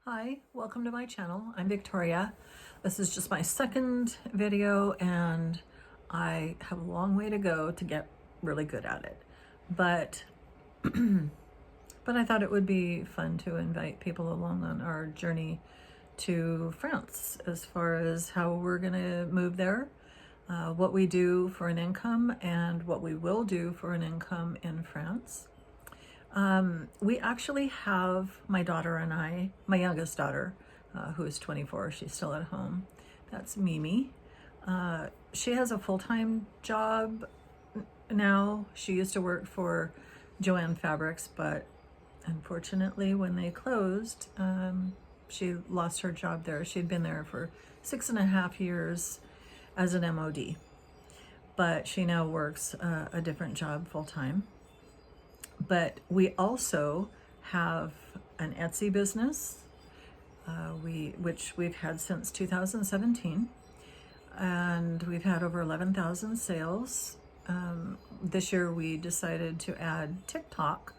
Hi, welcome to my channel. I'm Victoria. This is just my second video and I have a long way to go to get really good at it. But but I thought it would be fun to invite people along on our journey to France as far as how we're gonna move there, what we do for an income and what we will do for an income in France. We actually have my daughter and I, my youngest daughter, who is 24, she's still at home. That's Mimi. She has a full-time job now. She used to work for Joanne Fabrics, but unfortunately when they closed, she lost her job there. She'd been there for 6.5 years as an MOD, but she now works a different job full-time. But we also have an Etsy business, which we've had since 2017, and we've had over 11,000 sales. This year we decided to add TikTok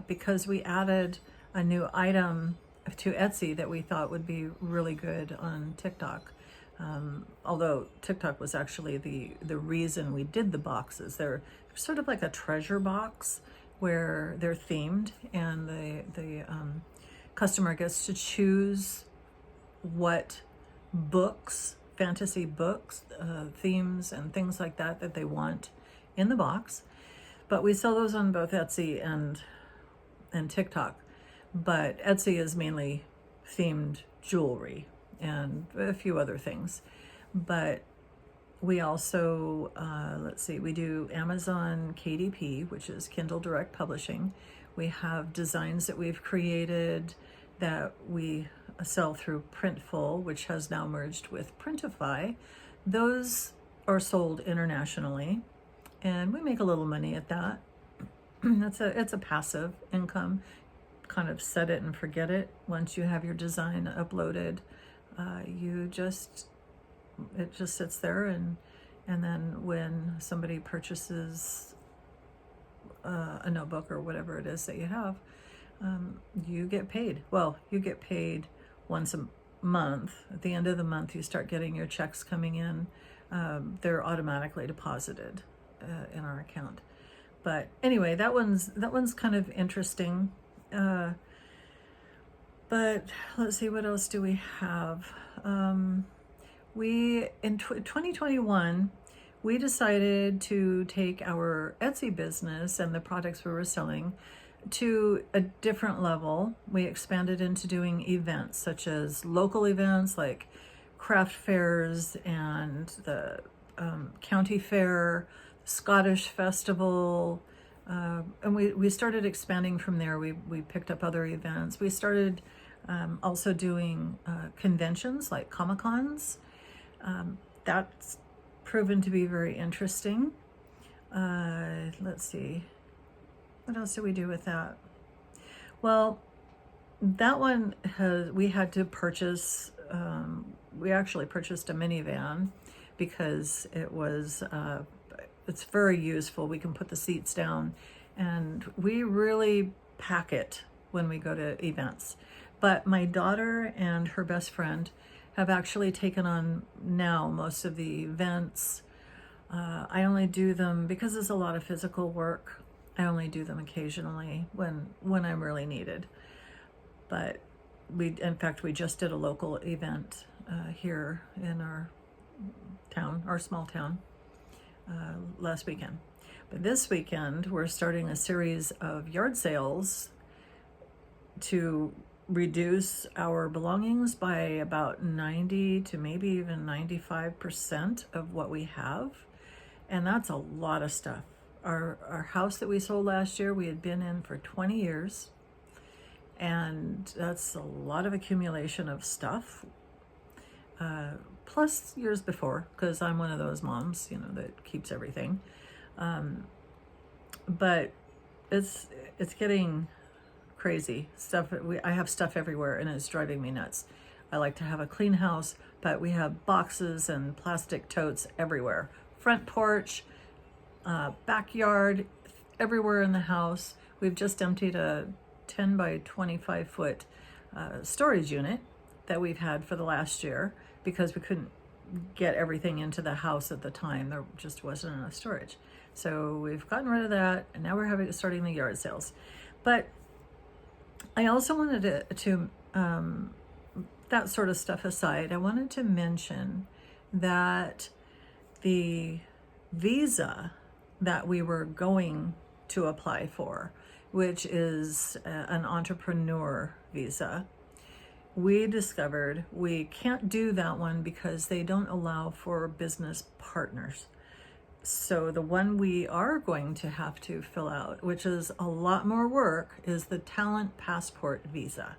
because we added a new item to Etsy that we thought would be really good on TikTok. Although TikTok was actually the reason we did the boxes. They're sort of like a treasure box where they're themed, and the customer gets to choose what books, fantasy books, themes and things like that they want in the box. But we sell those on both Etsy and TikTok. But Etsy is mainly themed jewelry and a few other things. But we also, we do Amazon KDP, which is Kindle Direct Publishing. We have designs that we've created that we sell through Printful, which has now merged with Printify. Those are sold internationally, and we make a little money at that. It's a passive income, kind of set it and forget it. Once you have your design uploaded, it just sits there, and then when somebody purchases a notebook or whatever it is that you have, you get paid. Well, you get paid once a month. At the end of the month, you start getting your checks coming in. They're automatically deposited in our account. But anyway, that one's kind of interesting. But let's see, what else do we have? In 2021, we decided to take our Etsy business and the products we were selling to a different level. We expanded into doing events, such as local events like craft fairs and the county fair, Scottish festival, and we started expanding from there. We picked up other events. We started also doing conventions like Comic-Cons. That's proven to be very interesting. Let's see, what else do we do with that? Well, that one we had to purchase, we actually purchased a minivan because it's very useful. We can put the seats down, and we really pack it when we go to events. But my daughter and her best friend have actually taken on now most of the events. I only do them because it's a lot of physical work. I only do them occasionally when I'm really needed. But in fact, we just did a local event here in our town, our small town, last weekend. But this weekend, we're starting a series of yard sales to reduce our belongings by about 90 to maybe even 95% of what we have. And that's a lot of stuff. Our house that we sold last year, we had been in for 20 years. And that's a lot of accumulation of stuff. Plus years before, because I'm one of those moms, that keeps everything. But it's getting crazy stuff. I have stuff everywhere, and it's driving me nuts. I like to have a clean house, but we have boxes and plastic totes everywhere. Front porch, backyard, everywhere in the house. We've just emptied a 10 by 25 foot storage unit that we've had for the last year because we couldn't get everything into the house at the time. There just wasn't enough storage. So we've gotten rid of that, and now we're starting the yard sales. But I also wanted to that sort of stuff aside, I wanted to mention that the visa that we were going to apply for, which is an entrepreneur visa, we discovered we can't do that one because they don't allow for business partners. So the one we are going to have to fill out, which is a lot more work, is the talent passport visa.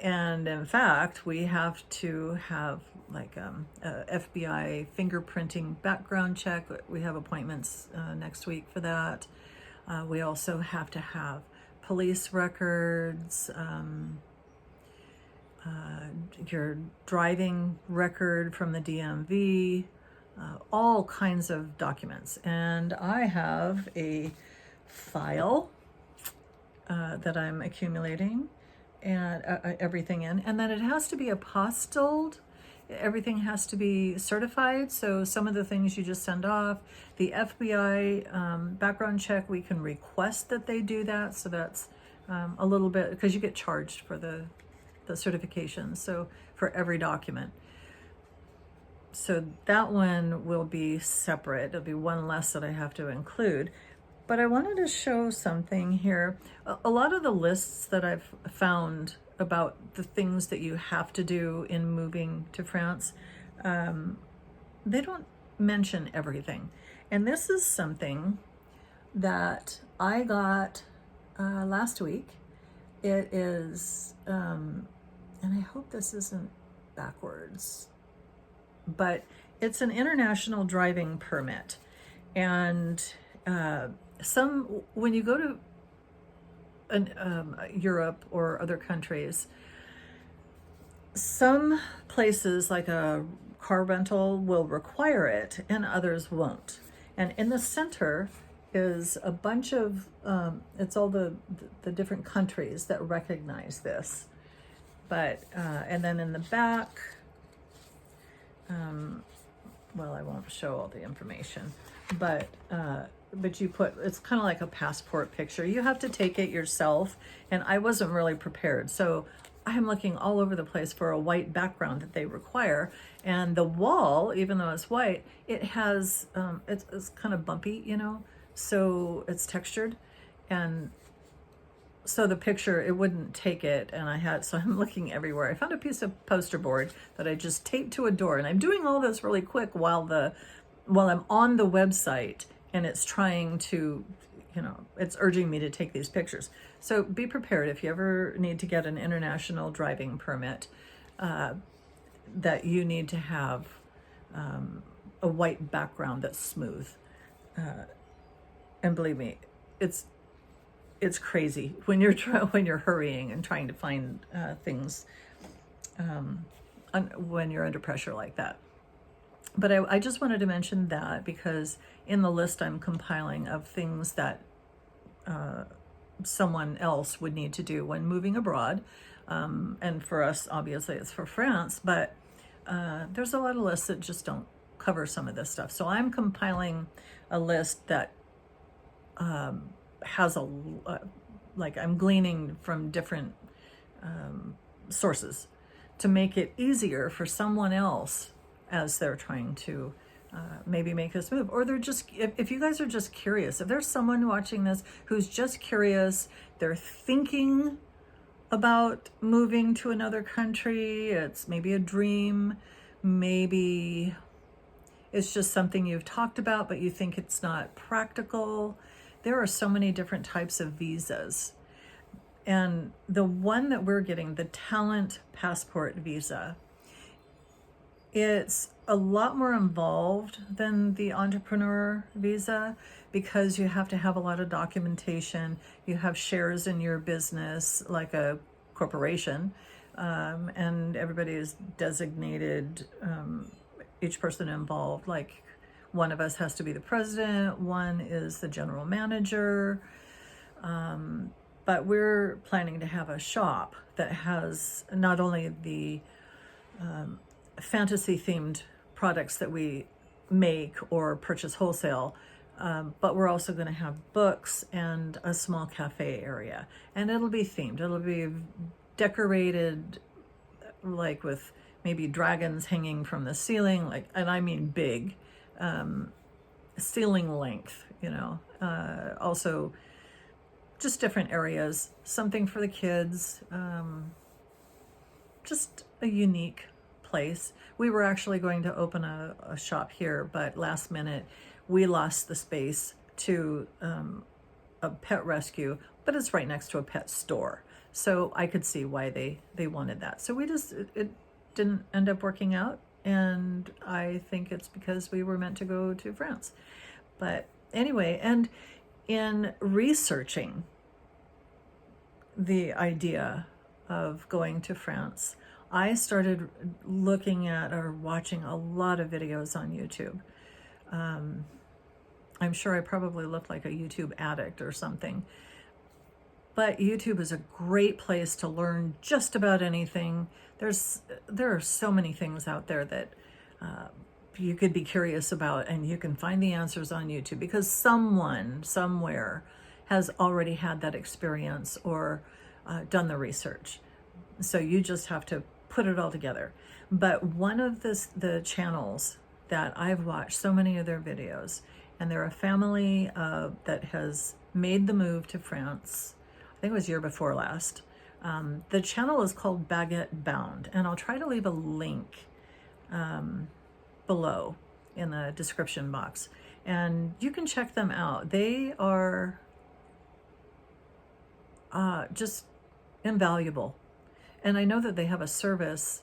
And in fact, we have to have like a FBI fingerprinting background check. We have appointments next week for that. We also have to have police records, your driving record from the DMV, all kinds of documents. And I have a file that I'm accumulating and everything in, and then it has to be apostilled. Everything has to be certified. So some of the things you just send off, the FBI background check, we can request that they do that. So that's a little bit, because you get charged for the certification. So for every document. So that one will be separate. It'll be one less that I have to include. But I wanted to show something here. A lot of the lists that I've found about the things that you have to do in moving to France, they don't mention everything. And this is something that I got last week. It is, and I hope this isn't backwards, but it's an international driving permit. And when you go to Europe or other countries, some places like a car rental will require it and others won't. And in the center is a bunch of, it's all the different countries that recognize this. But, and then in the back, well, I won't show all the information, but you put, it's kind of like a passport picture. You have to take it yourself, and I wasn't really prepared. So I'm looking all over the place for a white background that they require. And the wall, even though it's white, it has, it's kind of bumpy, you know, so it's textured. And so the picture, it wouldn't take it. And so I'm looking everywhere. I found a piece of poster board that I just taped to a door. And I'm doing all this really quick while I'm on the website, and it's trying to, you know, it's urging me to take these pictures. So be prepared if you ever need to get an international driving permit, that you need to have a white background that's smooth. And believe me, it's crazy when you're hurrying and trying to find things when you're under pressure like that. But I just wanted to mention that because in the list I'm compiling of things that someone else would need to do when moving abroad. And for us, obviously, it's for France, but there's a lot of lists that just don't cover some of this stuff. So I'm compiling a list that has like I'm gleaning from different sources to make it easier for someone else as they're trying to maybe make this move. Or they're just, if you guys are just curious, if there's someone watching this who's just curious, they're thinking about moving to another country, it's maybe a dream, maybe it's just something you've talked about, but you think it's not practical. There are so many different types of visas. And the one that we're getting, the talent passport visa, it's a lot more involved than the entrepreneur visa because you have to have a lot of documentation. You have shares in your business like a corporation, and everybody is designated, each person involved, like one of us has to be the president, one is the general manager, but we're planning to have a shop that has not only the fantasy themed products that we make or purchase wholesale, but we're also going to have books and a small cafe area, and it'll be themed. It'll be decorated, like with maybe dragons hanging from the ceiling, like, and I mean big, ceiling length, you know, also just different areas, something for the kids, just a unique place. We were actually going to open a shop here, but last minute we lost the space to a pet rescue, but it's right next to a pet store. So I could see why they wanted that. So it didn't end up working out. And I think it's because we were meant to go to France. But anyway, and in researching the idea of going to France, I started looking at or watching a lot of videos on YouTube. I'm sure I probably look like a YouTube addict or something. But YouTube is a great place to learn just about anything. There are so many things out there that you could be curious about, and you can find the answers on YouTube because someone somewhere has already had that experience or done the research. So you just have to put it all together. But one of the channels that I've watched so many of their videos, and they're a family that has made the move to France. I think it was year before last. The channel is called Baguette Bound, and I'll try to leave a link below in the description box, and you can check them out. They are just invaluable, and I know that they have a service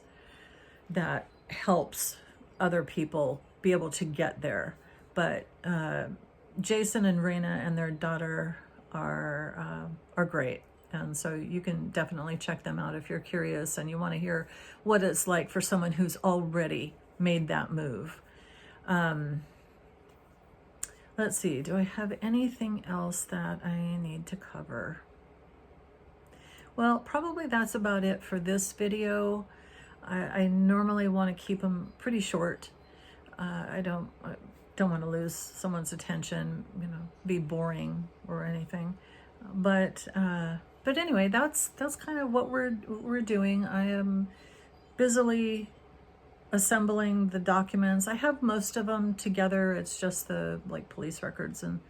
that helps other people be able to get there. But Jason and Raina and their daughter are great. And so you can definitely check them out if you're curious and you want to hear what it's like for someone who's already made that move. Let's see, do I have anything else that I need to cover? Well, probably that's about it for this video. I normally want to keep them pretty short. I don't want to lose someone's attention, you know, be boring or anything. But anyway, that's kind of what we're doing. I am busily assembling the documents. I have most of them together. It's just the like police records and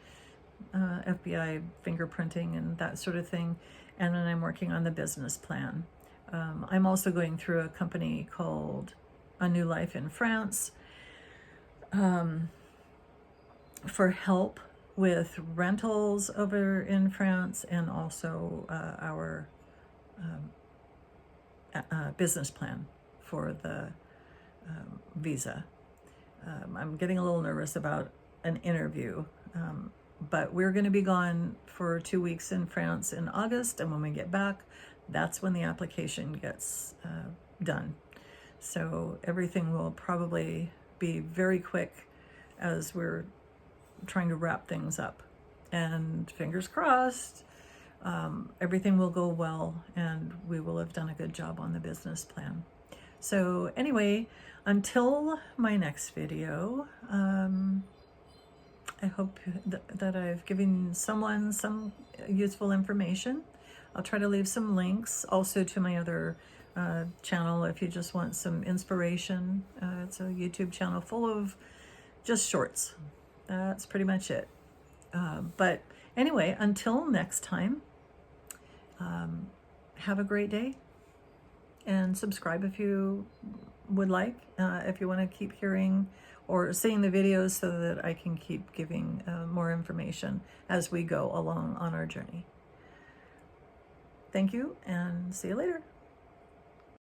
FBI fingerprinting and that sort of thing. And then I'm working on the business plan. I'm also going through a company called A New Life in France for help with rentals over in France, and also our business plan for the visa. I'm getting a little nervous about an interview, but we're going to be gone for 2 weeks in France in August, and when we get back, that's when the application gets done. So everything will probably be very quick as we're trying to wrap things up, and fingers crossed, everything will go well and we will have done a good job on the business plan. So anyway, until my next video, I hope that I've given someone some useful information. I'll try to leave some links also to my other channel if you just want some inspiration. It's a YouTube channel full of just shorts. That's pretty much it. But anyway, until next time, have a great day, and subscribe if you would like, if you want to keep hearing or seeing the videos so that I can keep giving more information as we go along on our journey. Thank you, and see you later.